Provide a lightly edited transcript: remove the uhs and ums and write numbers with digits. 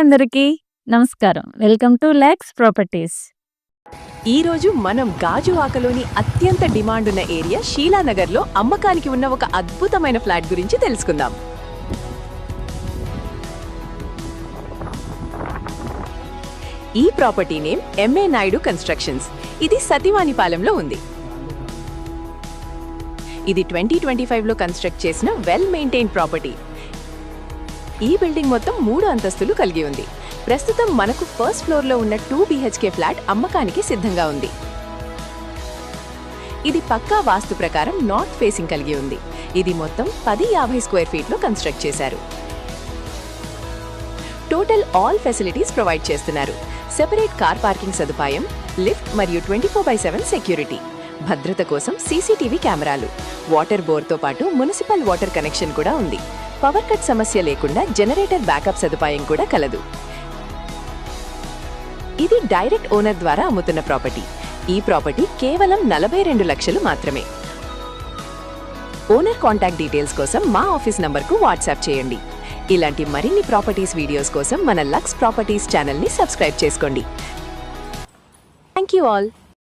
అందరికీ నమస్కారం. Welcome to lakhs properties. ఈరోజు మనం గాజువాకలోని అత్యంత డిమాండ్ ఉన్న ఏరియా షీలానగర్లో అమ్మకానికి ఉన్న ఒక అద్భుతమైన ఫ్లాట్ గురించి తెలుసుకుందాం. ఈ property name MA Naidu constructions. ఇది సతివానిపాలెంలో ఉంది. ఇది 2025లో కన్స్ట్రక్ట్ చేసిన వెల్ మెయింటైన్ ప్రాపర్టీ. ఈ బిల్డింగ్ మొత్తం 3 అంతస్తులు కలిగి ఉంది. ప్రస్తుతం మనకు ఫస్ట్ ఫ్లోర్లో ఉన్న 2 BHK ఫ్లాట్ అమ్మకానికి సిద్ధంగా ఉంది. ఇది పక్కా వాస్తు ప్రకారం నార్త్ ఫేసింగ్ కలిగి ఉంది. ఇది మొత్తం 1050 స్క్వేర్ ఫీట్లో కన్స్ట్రక్ట్ చేశారు. టోటల్ ఆల్ ఫెసిలిటీస్ ప్రొవైడ్ చేస్తున్నారు. సెపరేట్ కార్ పార్కింగ్ సదుపాయం, లిఫ్ట్ మరియు 24/7 సెక్యూరిటీ. భద్రత కోసం సీసీటీవీ కెమెరాలు, వాటర్ బోర్తో పాటు మున్సిపల్ వాటర్ కనెక్షన్ కూడా ఉంది. పవర్ కట్ సమస్య లేకుండా జనరేటర్ బ్యాకప్ సదుపాయం కూడా కలదు. ఇది డైరెక్ట్ ఓనర్ ద్వారా అమ్ముతున్న ప్రాపర్టీ. ఈ ప్రాపర్టీ కేవలం 42 లక్షలు మాత్రమే. ఓనర్ కాంటాక్ట్ డీటెయిల్స్ కోసం మా ఆఫీస్ నంబర్కు వాట్సాప్ చేయండి. ఇలాంటి మరిన్ని ప్రాపర్టీస్ వీడియోస్ కోసం మన లక్స్ ప్రాపర్టీస్ ఛానల్ని సబ్స్క్రైబ్ చేసుకోండి. Thank you all.